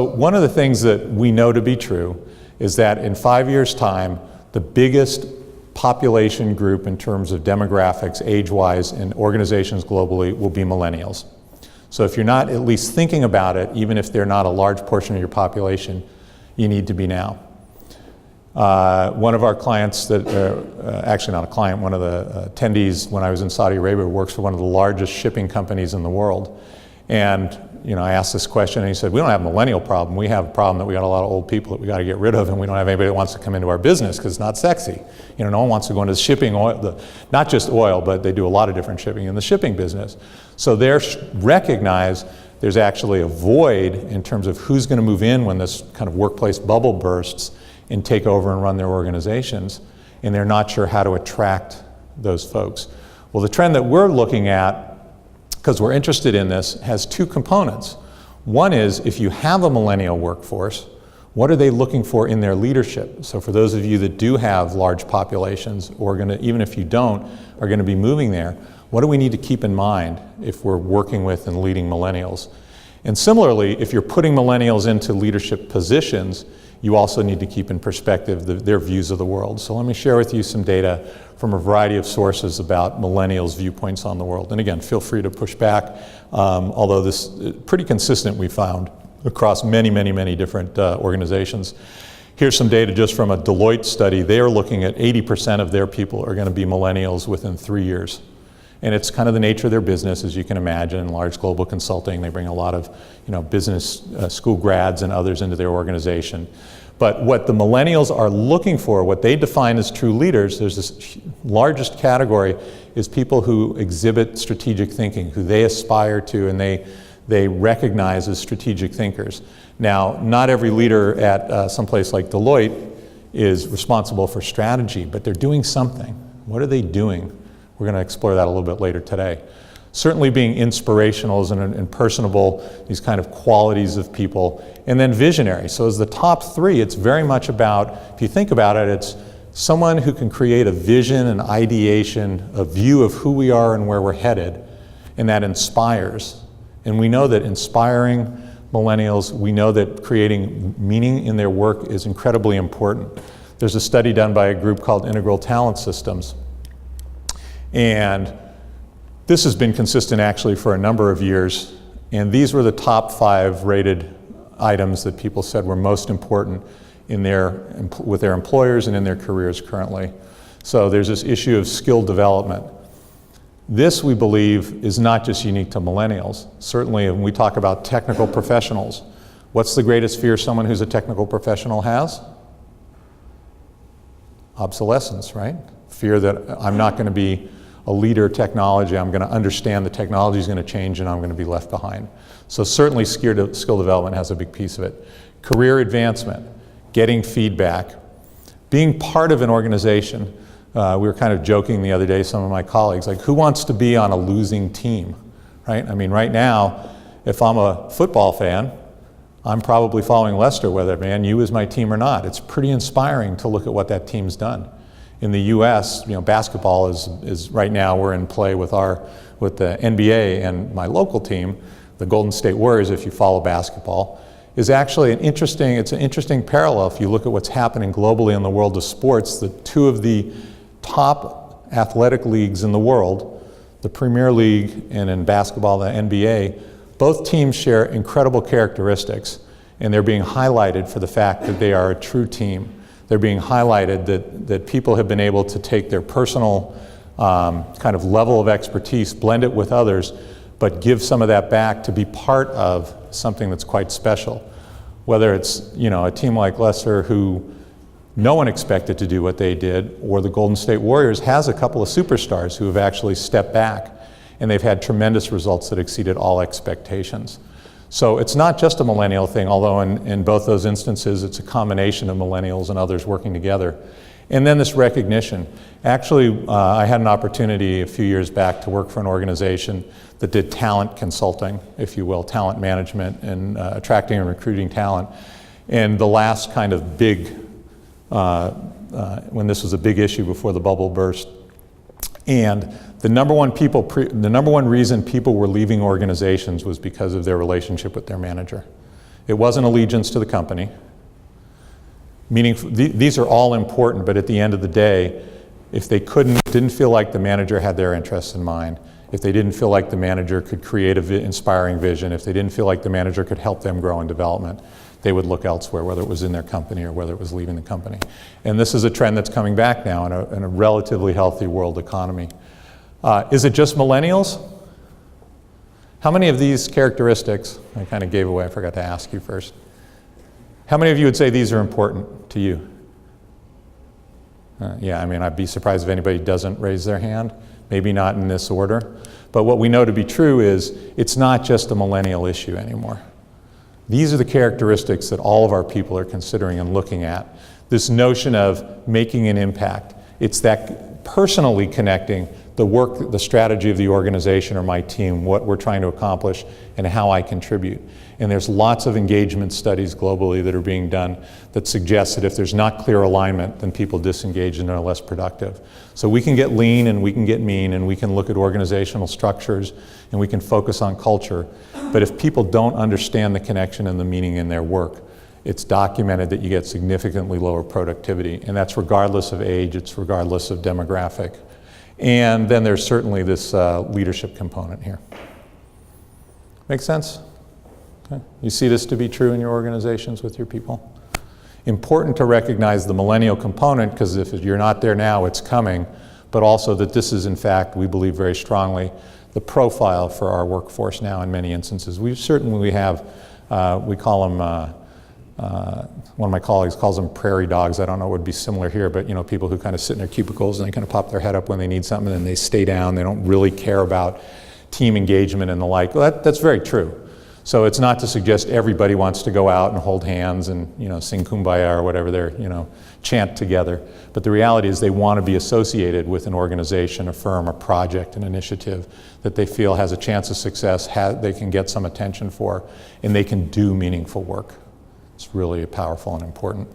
One of the things that we know to be true is that in 5 years' time, the biggest population group in terms of demographics, age-wise, in organizations globally will be millennials. So if you're not at least thinking about it, even if they're not a large portion of your population, you need to be now. One of our clients that, actually not a client, one of the attendees when I was in Saudi Arabia works for one of the largest shipping companies in the world. And I asked this question and he said, we don't have a millennial problem. We have a problem that we got a lot of old people that we got to get rid of, and we don't have anybody that wants to come into our business because it's not sexy. No one wants to go into shipping oil, not just oil, but they do a lot of different shipping in the shipping business. So they recognize there's actually a void in terms of who's going to move in when this kind of workplace bubble bursts and take over and run their organizations, and they're not sure how to attract those folks. Well, the trend that we're looking at, because we're interested in this, has two components. One is, if you have a millennial workforce, what are they looking for in their leadership? So for those of you that do have large populations, or even if you don't, are going to be moving there, what do we need to keep in mind if we're working with and leading millennials? And similarly, if you're putting millennials into leadership positions, you also need to keep in perspective their views of the world. So let me share with you some data from a variety of sources about millennials' viewpoints on the world. And again, feel free to push back, although this is pretty consistent, we found, across many, many, many different organizations. Here's some data just from a Deloitte study. They are looking at 80% of their people are going to be millennials within 3 years. And it's kind of the nature of their business, as you can imagine. Large global consulting, they bring a lot of business school grads and others into their organization. But what the millennials are looking for, what they define as true leaders, there's this largest category is people who exhibit strategic thinking, who they aspire to and they recognize as strategic thinkers. Now, not every leader at someplace like Deloitte is responsible for strategy, but they're doing something. What are they doing? We're going to explore that a little bit later today. Certainly being inspirational and personable, these kind of qualities of people, and then visionary. So as the top three, it's very much about, if you think about it, it's someone who can create a vision, an ideation, a view of who we are and where we're headed, and that inspires. And we know that inspiring millennials, we know that creating meaning in their work is incredibly important. There's a study done by a group called Integral Talent Systems. And this has been consistent actually for a number of years. And these were the top 5 rated items that people said were most important with their employers and in their careers currently. So there's this issue of skill development. This, we believe, is not just unique to millennials. Certainly when we talk about technical professionals, what's the greatest fear someone who's a technical professional has? Obsolescence, right? Fear that I'm not going to be a leader of technology, I'm going to understand the technology is going to change and I'm going to be left behind. So certainly skill development has a big piece of it. Career advancement, getting feedback, being part of an organization. We were kind of joking the other day, some of my colleagues, like, who wants to be on a losing team, right? I mean, right now, if I'm a football fan, I'm probably following Leicester, whether Man U is my team or not. It's pretty inspiring to look at what that team's done. In the U.S., basketball is right now we're in play with the NBA, and my local team, the Golden State Warriors, if you follow basketball, is actually it's an interesting parallel if you look at what's happening globally in the world of sports. The two of the top athletic leagues in the world, the Premier League and in basketball, the NBA, both teams share incredible characteristics, and they're being highlighted for the fact that they are a true team. They're being highlighted that people have been able to take their personal kind of level of expertise, blend it with others, but give some of that back to be part of something that's quite special. Whether it's a team like Leicester, who no one expected to do what they did, or the Golden State Warriors has a couple of superstars who have actually stepped back, and they've had tremendous results that exceeded all expectations. So it's not just a millennial thing, although in both those instances it's a combination of millennials and others working together. And then this recognition. Actually, I had an opportunity a few years back to work for an organization that did talent consulting, if you will, talent management and attracting and recruiting talent. And the last kind of big, when this was a big issue before the bubble burst, and the number one reason people were leaving organizations was because of their relationship with their manager. It wasn't allegiance to the company. Meaning, these are all important, but at the end of the day, if they didn't feel like the manager had their interests in mind, if they didn't feel like the manager could create an inspiring vision, if they didn't feel like the manager could help them grow in development, they would look elsewhere, whether it was in their company or whether it was leaving the company. And this is a trend that's coming back now in a relatively healthy world economy. Is it just millennials? How many of these characteristics, I kind of gave away, I forgot to ask you first. How many of you would say these are important to you? Yeah, I mean, I'd be surprised if anybody doesn't raise their hand. Maybe not in this order. But what we know to be true is it's not just a millennial issue anymore. These are the characteristics that all of our people are considering and looking at. This notion of making an impact. It's that personally connecting the work, the strategy of the organization or my team, what we're trying to accomplish, and how I contribute. And there's lots of engagement studies globally that are being done that suggest that if there's not clear alignment, then people disengage and are less productive. So we can get lean and we can get mean and we can look at organizational structures and we can focus on culture. But if people don't understand the connection and the meaning in their work, it's documented that you get significantly lower productivity. And that's regardless of age, it's regardless of demographic. And then there's certainly this leadership component here. Make sense? Okay. You see this to be true in your organizations with your people? Important to recognize the millennial component, because if you're not there now, it's coming, but also that this is, in fact, we believe very strongly, the profile for our workforce now in many instances. We have, we call them, one of my colleagues calls them prairie dogs. I don't know what would be similar here, but you know, people who kind of sit in their cubicles and they kind of pop their head up when they need something and they stay down. They don't really care about team engagement and the like. Well, that's very true. So it's not to suggest everybody wants to go out and hold hands and, you know, sing Kumbaya or whatever they're, you know, chant together. But the reality is they want to be associated with an organization, a firm, a project, an initiative that they feel has a chance of success, they can get some attention for, and they can do meaningful work. It's really powerful and important.